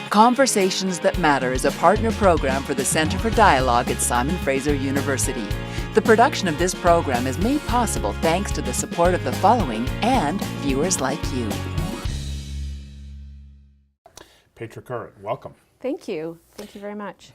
Conversations That Matter is a partner program for the Centre for Dialogue at Simon Fraser University. The production of this program is made possible thanks to the support of the following and viewers like you. Petra Kuret, welcome. Thank you. Thank you very much.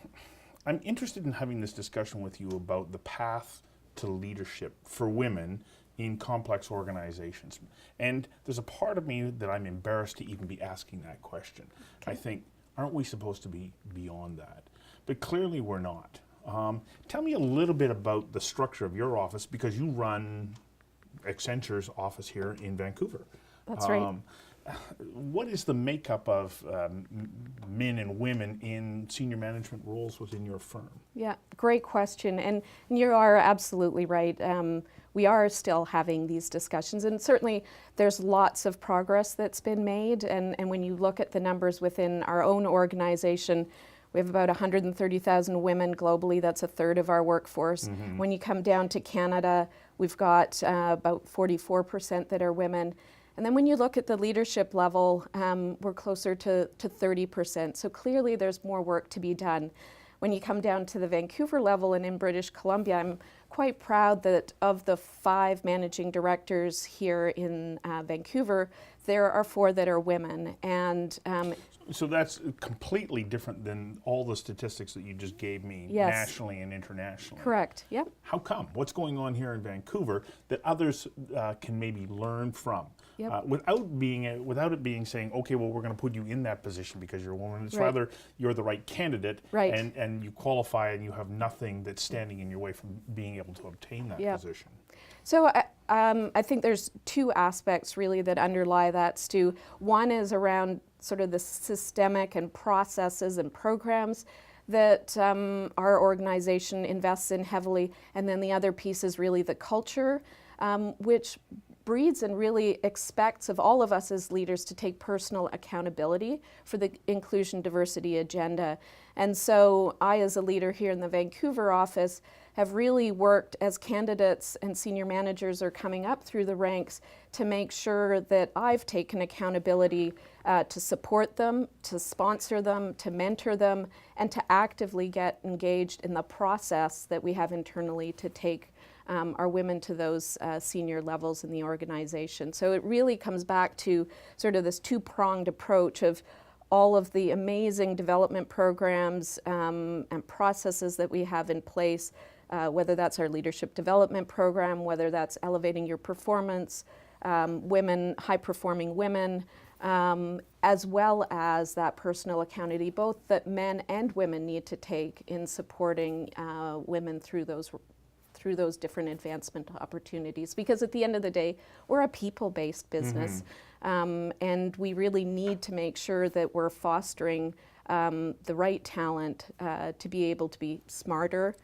I'm interested in having this discussion with you about the path to leadership for women in complex organizations. And there's a part of me that I'm embarrassed to even be asking that question. Okay. I think, aren't we supposed to be beyond that? But clearly we're not. Tell me a little bit about the structure of your office, because you run Accenture's office here in Vancouver. That's right. What is the makeup of men and women in senior management roles within your firm? Yeah, great question. And you are absolutely right. We are still having these discussions, and certainly there's lots of progress that's been made. And when you look at the numbers within our own organization, we have about 130,000 women globally. That's a third of our workforce. Mm-hmm. When you come down to Canada, we've got about 44% that are women. And then when you look at the leadership level, we're closer to 30%. So clearly there's more work to be done. When you come down to the Vancouver level and in British Columbia, I'm quite proud that of the 5 managing directors here in Vancouver, there are 4 that are women. And so that's completely different than all the statistics that you just gave me, yes, nationally and internationally. Correct, yep. How come? What's going on here in Vancouver that others can maybe learn from? Yep. Without it being saying, okay, well, we're going to put you in that position because you're a woman. It's right. Rather, you're the right candidate, right, and you qualify and you have nothing that's standing in your way from being able to obtain that yep. position. So I think there's 2 aspects really that underlie that, Stu. One is around sort of the systemic and processes and programs that our organization invests in heavily. And then the other piece is really the culture, which breeds and really expects of all of us as leaders to take personal accountability for the inclusion diversity agenda. And so I, as a leader here in the Vancouver office, have really worked as candidates and senior managers are coming up through the ranks to make sure that I've taken accountability to support them, to sponsor them, to mentor them, and to actively get engaged in the process that we have internally to take our women to those senior levels in the organization. So it really comes back to sort of this 2-pronged approach of all of the amazing development programs and processes that we have in place, whether that's our leadership development program, whether that's elevating your performance, high-performing women, as well as that personal accountability, both that men and women need to take in supporting women through those different advancement opportunities. Because at the end of the day, we're a people-based business, and we really need to make sure that we're fostering the right talent to be able to be smarter,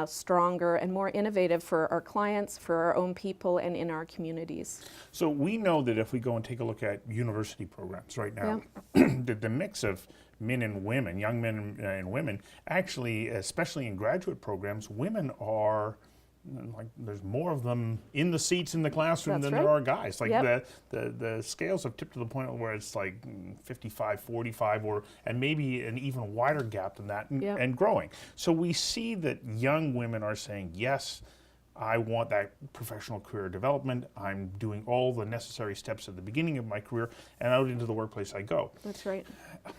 stronger, and more innovative for our clients, for our own people, and in our communities. So we know that if we go and take a look at university programs right now, yeah. the mix of men and women, young men and women, actually, especially in graduate programs, women are, like, there's more of them in the seats in the classroom That's than right. there are guys. Like yep. the scales have tipped to the point where it's like 55, 45, and maybe an even wider gap than that, yep. and growing. So we see that young women are saying, yes, I want that professional career development. I'm doing all the necessary steps at the beginning of my career, and out into the workplace I go. That's right.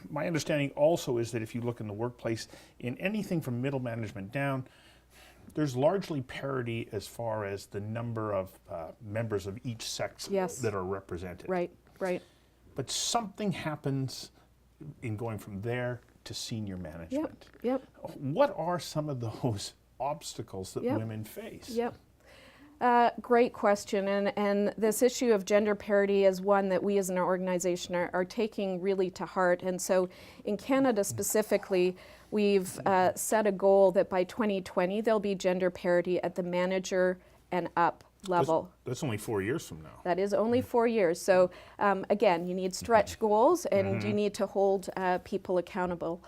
My understanding also is that if you look in the workplace, in anything from middle management down, there's largely parity as far as the number of members of each sex yes. that are represented. Right, right. But something happens in going from there to senior management. Yep. What are some of those obstacles that yep. women face? Yep. Great question, and this issue of gender parity is one that we as an organization are taking really to heart. And so in Canada specifically, we've set a goal that by 2020 there'll be gender parity at the manager and up level. That's only 4 years from now. That is only 4 years. So again, you need stretch goals, and you need to hold people accountable.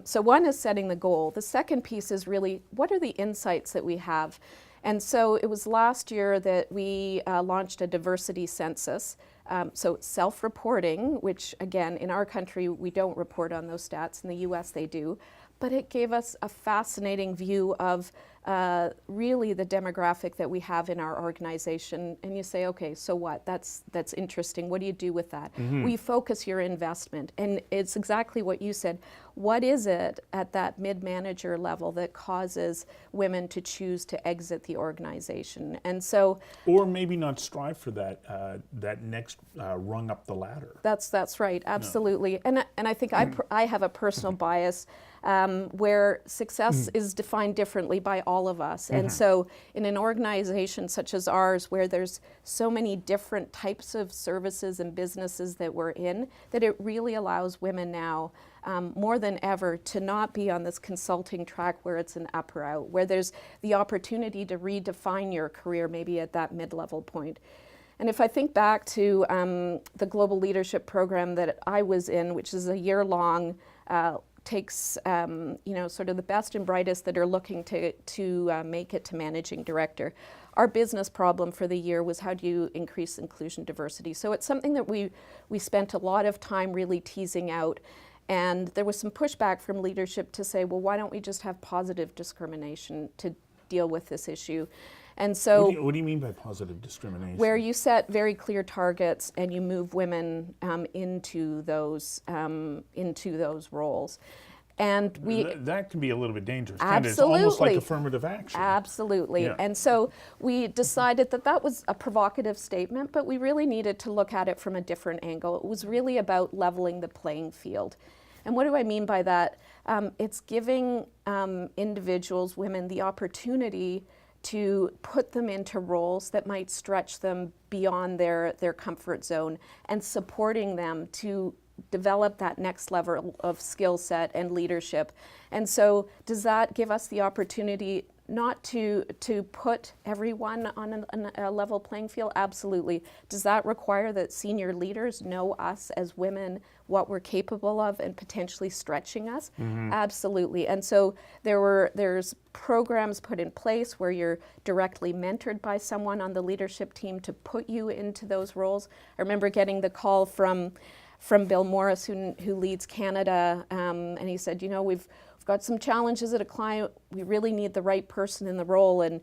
So one is setting the goal. The second piece is really, what are the insights that we have? And so it was last year that we launched a diversity census So self-reporting, which again, in our country, we don't report on those stats. In the US, they do. But it gave us a fascinating view of really the demographic that we have in our organization. And you say, okay, so what? That's interesting. What do you do with that? Well, you focus your investment. And it's exactly what you said. What is it at that mid-manager level that causes women to choose to exit the organization? And so, or maybe not strive for that next rung up the ladder. That's right, absolutely. No. And I think I have a personal bias where success is defined differently by all of us. And so in an organization such as ours, where there's so many different types of services and businesses that we're in, that it really allows women now more than ever to not be on this consulting track where it's an up or out, where there's the opportunity to redefine your career maybe at that mid-level point. And if I think back to the Global Leadership Program that I was in, which is a year-long, takes sort of the best and brightest that are looking to make it to managing director. Our business problem for the year was how do you increase inclusion diversity. So it's something that we spent a lot of time really teasing out. And there was some pushback from leadership to say, well, why don't we just have positive discrimination to deal with this issue? And so, what do you mean by positive discrimination? Where you set very clear targets and you move women into those roles. And that can be a little bit dangerous. Absolutely. It's almost like affirmative action. Absolutely. Yeah. And so we decided that was a provocative statement, but we really needed to look at it from a different angle. It was really about leveling the playing field. And what do I mean by that? It's giving individuals, women, the opportunity to put them into roles that might stretch them beyond their comfort zone and supporting them to develop that next level of skill set and leadership. And so does that give us the opportunity not to put everyone on a level playing field? Absolutely. Does that require that senior leaders know us as women, what we're capable of and potentially stretching us? Absolutely. And so there's programs put in place where you're directly mentored by someone on the leadership team to put you into those roles. I remember getting the call from Bill Morris, who leads Canada, and he said, we've got some challenges at a client. We really need the right person in the role, and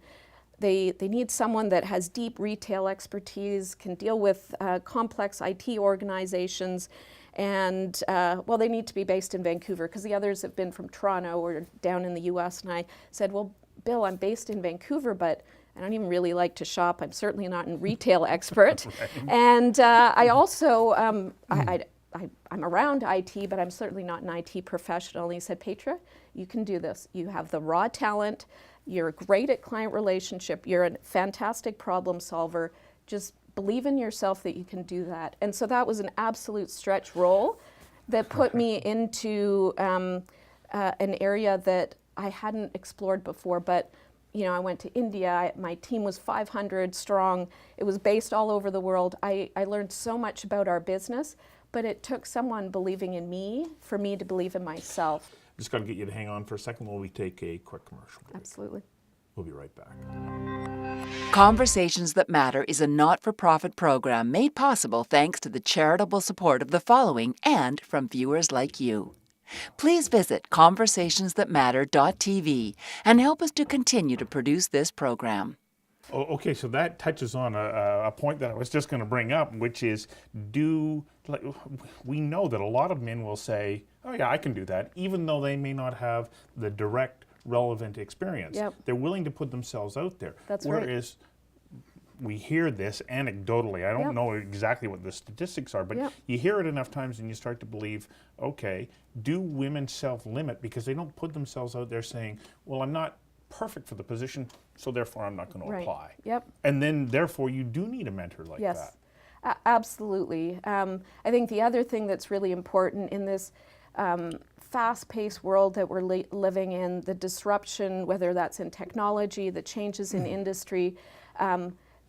they need someone that has deep retail expertise, can deal with complex IT organizations, and they need to be based in Vancouver because the others have been from Toronto or down in the US. And I said, well, Bill, I'm based in Vancouver, but I don't even really like to shop. I'm certainly not a retail expert. Right. And I also, I'm around IT, but I'm certainly not an IT professional. And he said, Petra, you can do this. You have the raw talent. You're great at client relationship. You're a fantastic problem solver. Just believe in yourself that you can do that. And so that was an absolute stretch role that put me into an area that I hadn't explored before. But I went to India. My team was 500 strong. It was based all over the world. I learned so much about our business, but it took someone believing in me for me to believe in myself. Just got to get you to hang on for a second while we take a quick commercial break. Absolutely. We'll be right back. Conversations That Matter is a not-for-profit program made possible thanks to the charitable support of the following and from viewers like you. Please visit conversationsthatmatter.tv and help us to continue to produce this program. Oh, okay, so that touches on a point that I was just going to bring up, which is we know that a lot of men will say, oh yeah, I can do that, even though they may not have the direct relevant experience. Yep. They're willing to put themselves out there. That's Whereas we hear this anecdotally. I don't know exactly what the statistics are, but you hear it enough times and you start to believe, okay, do women self-limit because they don't put themselves out there saying, well, I'm not perfect for the position, so therefore I'm not going to apply. Yep. And then therefore you do need a mentor like that. Absolutely. I think the other thing that's really important in this fast-paced world that we're living in, the disruption, whether that's in technology, the changes in industry,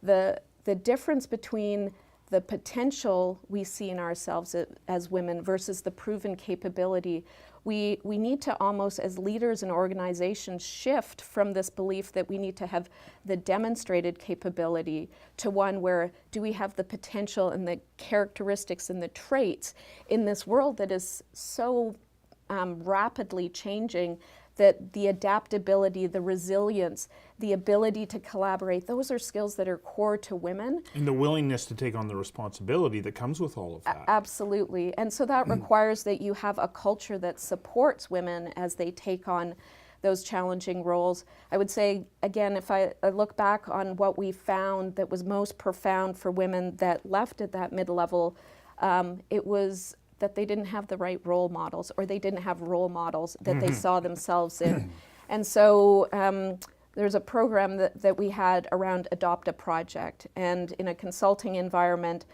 the difference between the potential we see in ourselves as women versus the proven capability, we need to almost, as leaders in organizations, shift from this belief that we need to have the demonstrated capability to one where do we have the potential and the characteristics and the traits in this world that is so rapidly changing, that the adaptability, the resilience, the ability to collaborate, those are skills that are core to women. And the willingness to take on the responsibility that comes with all of that. Absolutely. And so that requires that you have a culture that supports women as they take on those challenging roles. I would say, again, if I look back on what we found that was most profound for women that left at that mid-level, it was that they didn't have the right role models, or they didn't have role models that they saw themselves in. And so there's a program that we had around Adopt a Project. And in a consulting environment,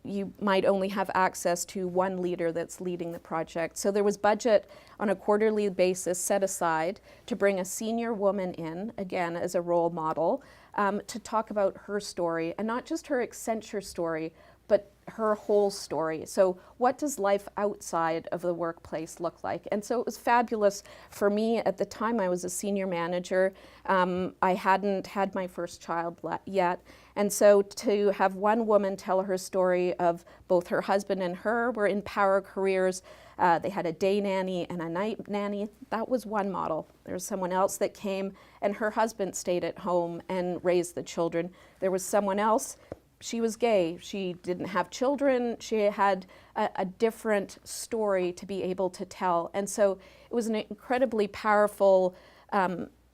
you might only have access to one leader that's leading the project. So there was budget on a quarterly basis set aside to bring a senior woman in, again, as a role model, to talk about her story, and not just her Accenture story, but her whole story. So what does life outside of the workplace look like? And so it was fabulous for me. At the time, I was a senior manager. I hadn't had my first child yet. And so to have one woman tell her story of both her husband and her were in power careers. They had a day nanny and a night nanny. That was one model. There was someone else that came, and her husband stayed at home and raised the children. There was someone else. She was gay, she didn't have children, she had a different story to be able to tell. And so it was an incredibly powerful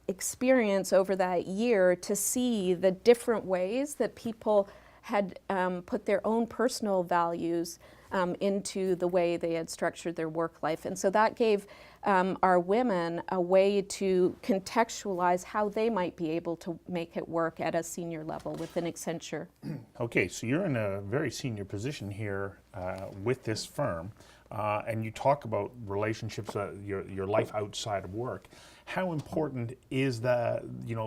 experience over that year to see the different ways that people had put their own personal values into the way they had structured their work life. And so that gave our women a way to contextualize how they might be able to make it work at a senior level within Accenture. Okay, so you're in a very senior position here with this firm, and you talk about relationships, your life outside of work. How important is the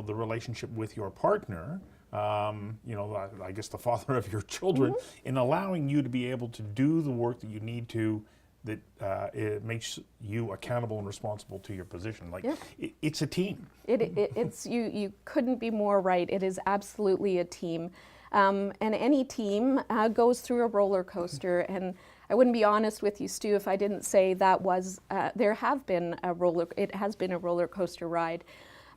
relationship with your partner? I guess the father of your children, in allowing you to be able to do the work that you need to, that it makes you accountable and responsible to your position. It's a team. It's you couldn't be more right. It is absolutely a team, and any team goes through a roller coaster. And I wouldn't be honest with you, Stu, if I didn't say that was it has been a roller coaster ride.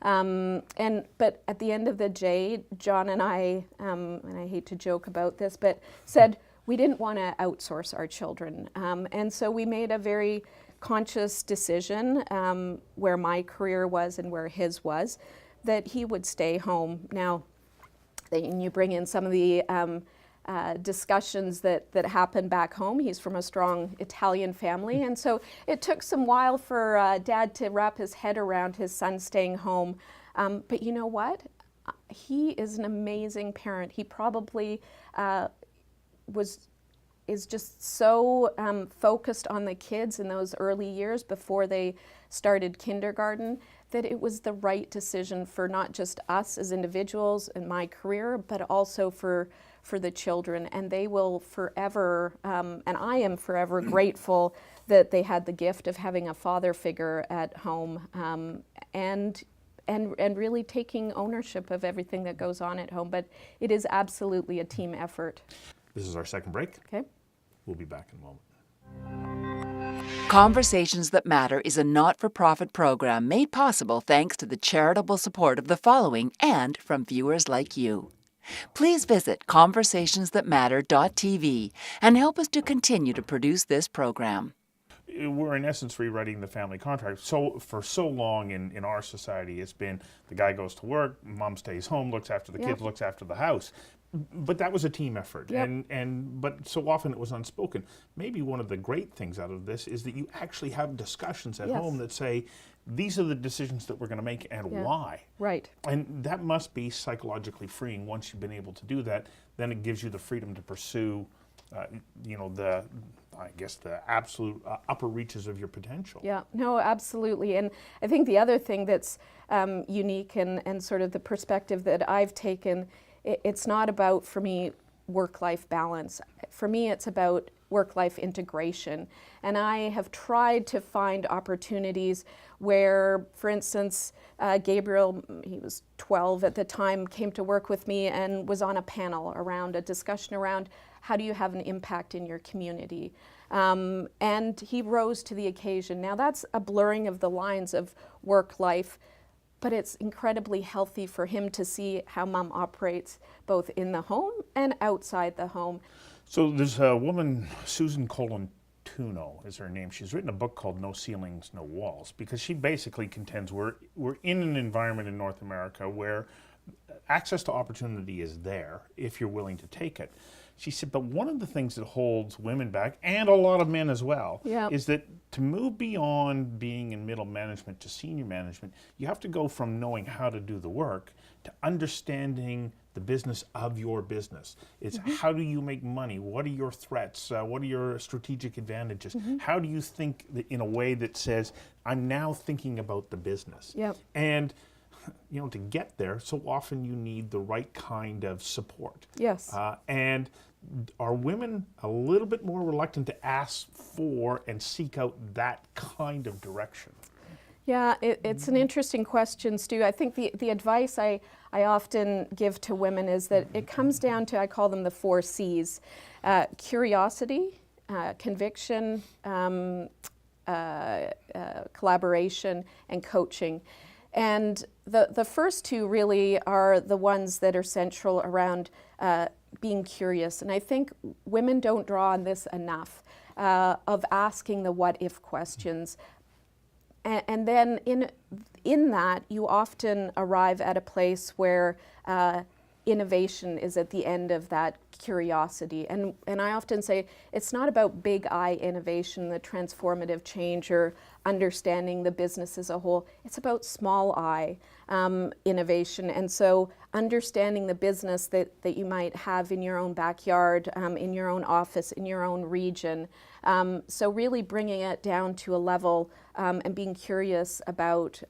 But at the end of the day, John and I I hate to joke about this, but said we didn't want to outsource our children. And so we made a very conscious decision where my career was and where his was, that he would stay home. Now, then you bring in some of the discussions that happen back home. He's from a strong Italian family, and so it took some while for Dad to wrap his head around his son staying home. But you know what? He is an amazing parent. He probably is just so focused on the kids in those early years before they started kindergarten, that it was the right decision for not just us as individuals in my career, but also for the children. And they will forever, and I am forever grateful that they had the gift of having a father figure at home, and really taking ownership of everything that goes on at home. But it is absolutely a team effort. This is our second break. Okay. We'll be back in a moment. Conversations That Matter is a not-for-profit program made possible thanks to the charitable support of the following and from viewers like you. Please visit conversationsthatmatter.tv and help us to continue to produce this program. We're in essence rewriting the family contract. So for so long in our society, it's been the guy goes to work, mom stays home, looks after the kids, looks after the house. But that was a team effort, but so often it was unspoken. Maybe one of the great things out of this is that you actually have discussions at home that say, these are the decisions that we're going to make and why. Right. And that must be psychologically freeing. Once you've been able to do that, then it gives you the freedom to pursue, the absolute upper reaches of your potential. Yeah, no, absolutely. And I think the other thing that's unique and sort of the perspective that I've taken, it's not about, for me, work-life balance. For me, it's about work-life integration. And I have tried to find opportunities where, for instance, Gabriel, he was 12 at the time, came to work with me and was on a panel around a discussion around how do you have an impact in your community. And he rose to the occasion. Now that's a blurring of the lines of work-life, but it's incredibly healthy for him to see how mom operates both in the home and outside the home. So there's a woman, Susan Colantuno is her name. She's written a book called No Ceilings, No Walls, because she basically contends we're in an environment in North America where access to opportunity is there if you're willing to take it. She said, but one of the things that holds women back, and a lot of men as well, is that to move beyond being in middle management to senior management, you have to go from knowing how to do the work to understanding the business of your business. It's how do you make money? What are your threats? What are your strategic advantages? How do you think in a way that says, I'm now thinking about the business? And you know, to get there, so often you need the right kind of support. Yes. And are women a little bit more reluctant to ask for and seek out that kind of direction? Yeah, it's an interesting question, Stu. I think the advice I often give to women is that it comes down to, I call them the 4 C's. Curiosity, conviction, collaboration, and coaching. And the first 2 really are the ones that are central around being curious. And I think women don't draw on this enough, of asking the what-if questions. And then in that, you often arrive at a place where innovation is at the end of that curiosity. And I often say it's not about big I innovation, the transformative change, or understanding the business as a whole. It's about small I innovation. And so understanding the business that you might have in your own backyard, in your own office, in your own region. So really bringing it down to a level and being curious about,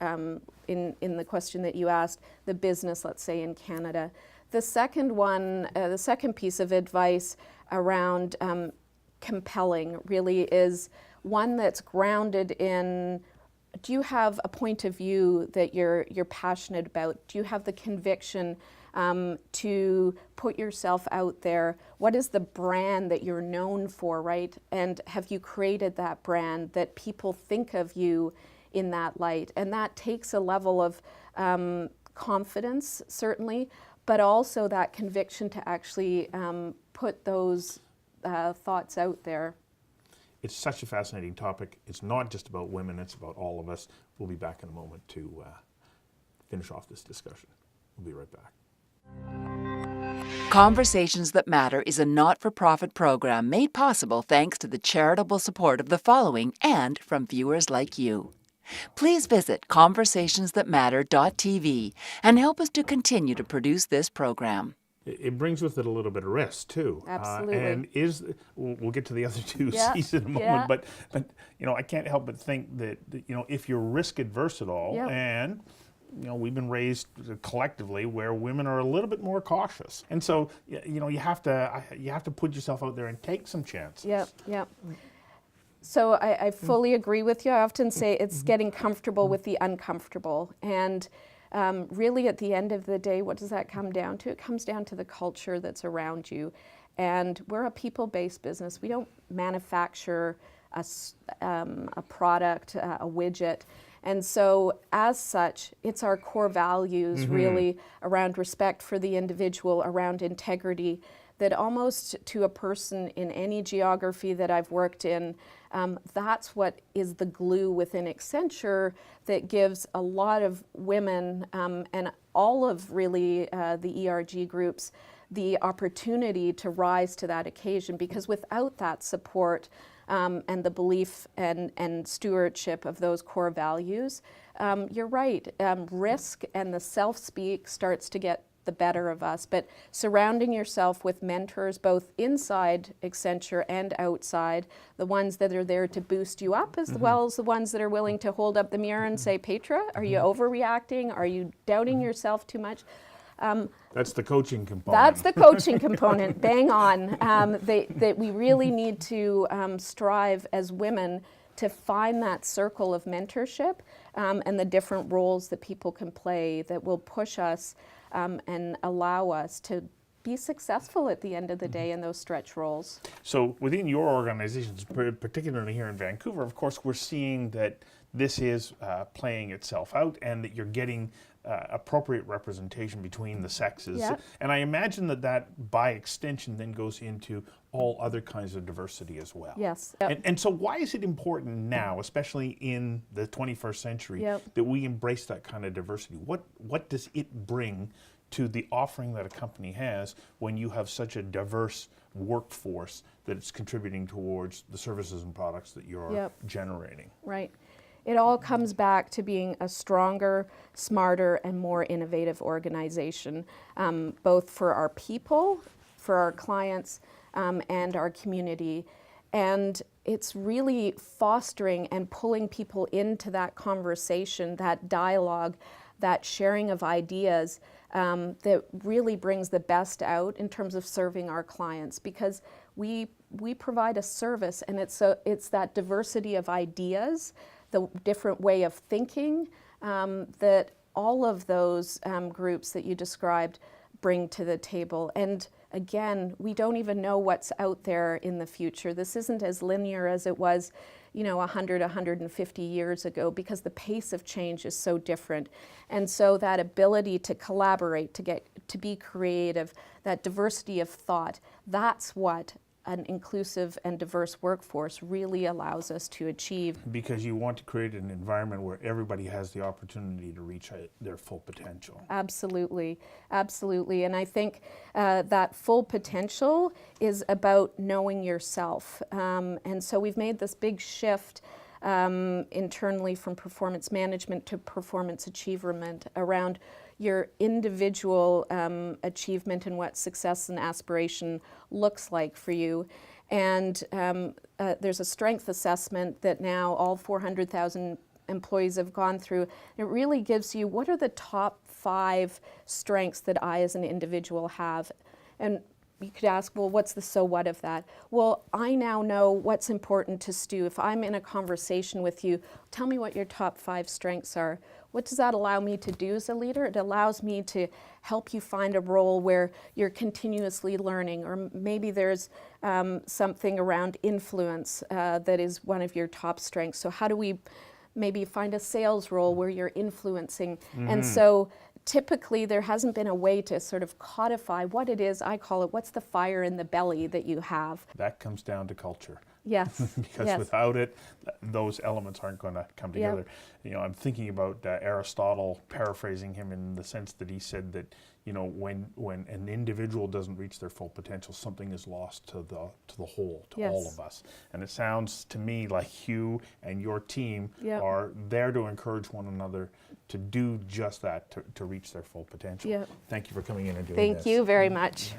in the question that you asked, the business, let's say in Canada. The second one, the second piece of advice around compelling really is one that's grounded in, do you have a point of view that you're passionate about? Do you have the conviction to put yourself out there? What is the brand that you're known for, right? And have you created that brand that people think of you in that light? And that takes a level of confidence, certainly, but also that conviction to actually put those thoughts out there. It's such a fascinating topic. It's not just about women, it's about all of us. We'll be back in a moment to finish off this discussion. We'll be right back. Conversations That Matter is a not-for-profit program made possible thanks to the charitable support of the following and from viewers like you. Please visit conversationsthatmatter.tv and help us to continue to produce this program. It brings with it a little bit of risk too. Absolutely. And we'll get to the other 2 C's in a moment, but you know, I can't help but think that you know, if you're risk adverse at all, and you know, we've been raised collectively where women are a little bit more cautious, and so you know, you have to put yourself out there and take some chances. Yep. So I fully agree with you. I often say it's getting comfortable with the uncomfortable. And really at the end of the day, what does that come down to? It comes down to the culture that's around you. And we're a people-based business. We don't manufacture a product, a widget. And so as such, it's our core values really around respect for the individual, around integrity, that almost to a person in any geography that I've worked in, that's what is the glue within Accenture that gives a lot of women and all of really the ERG groups the opportunity to rise to that occasion, because without that support and the belief and stewardship of those core values, you're right, risk and the self-speak starts to get the better of us. But surrounding yourself with mentors, both inside Accenture and outside, the ones that are there to boost you up, as well as the ones that are willing to hold up the mirror and say, Petra, are you overreacting? Are you doubting yourself too much? That's the coaching component. That's the coaching component, bang on. That we really need to strive as women to find that circle of mentorship and the different roles that people can play that will push us and allow us to be successful at the end of the day in those stretch roles. So within your organizations, particularly here in Vancouver, of course, we're seeing that this is playing itself out and that you're getting appropriate representation between the sexes. Yep. And I imagine that that, by extension, then goes into all other kinds of diversity as well. Yes. And so why is it important now, especially in the 21st century, Yep. that we embrace that kind of diversity? What does it bring to the offering that a company has when you have such a diverse workforce that it's contributing towards the services and products that you're Yep. generating? Right. It all comes back to being a stronger, smarter, and more innovative organization, both for our people, for our clients, and our community. And it's really fostering and pulling people into that conversation, that dialogue, that sharing of ideas that really brings the best out in terms of serving our clients, because we provide a service, and it's that diversity of ideas, the different way of thinking that all of those groups that you described bring to the table. And again, we don't even know what's out there in the future. This isn't as linear as it was, 100, 150 years ago, because the pace of change is so different. And so that ability to collaborate, to be creative, that diversity of thought, that's what an inclusive and diverse workforce really allows us to achieve. Because you want to create an environment where everybody has the opportunity to reach their full potential. Absolutely, absolutely. And I think that full potential is about knowing yourself. And so we've made this big shift internally from performance management to performance achievement around your individual achievement and what success and aspiration looks like for you. And there's a strength assessment that now all 400,000 employees have gone through. It really gives you what are the top 5 strengths that I as an individual have. And you could ask, well, what's the so what of that? Well, I now know what's important to Stu. If I'm in a conversation with you, tell me what your top 5 strengths are. What does that allow me to do as a leader? It allows me to help you find a role where you're continuously learning, or maybe there's something around influence that is one of your top strengths. So how do we maybe find a sales role where you're influencing? And so typically there hasn't been a way to sort of codify what it is. I call it, what's the fire in the belly that you have? That comes down to culture. Yes. Because yes. without it, those elements aren't going to come together. Yep. I'm thinking about Aristotle, paraphrasing him in the sense that he said that, when an individual doesn't reach their full potential, something is lost to the whole, to Yes. all of us. And it sounds to me like you and your team Yep. are there to encourage one another to do just that, to reach their full potential. Yep. Thank you for coming in and doing this. Thank you very much.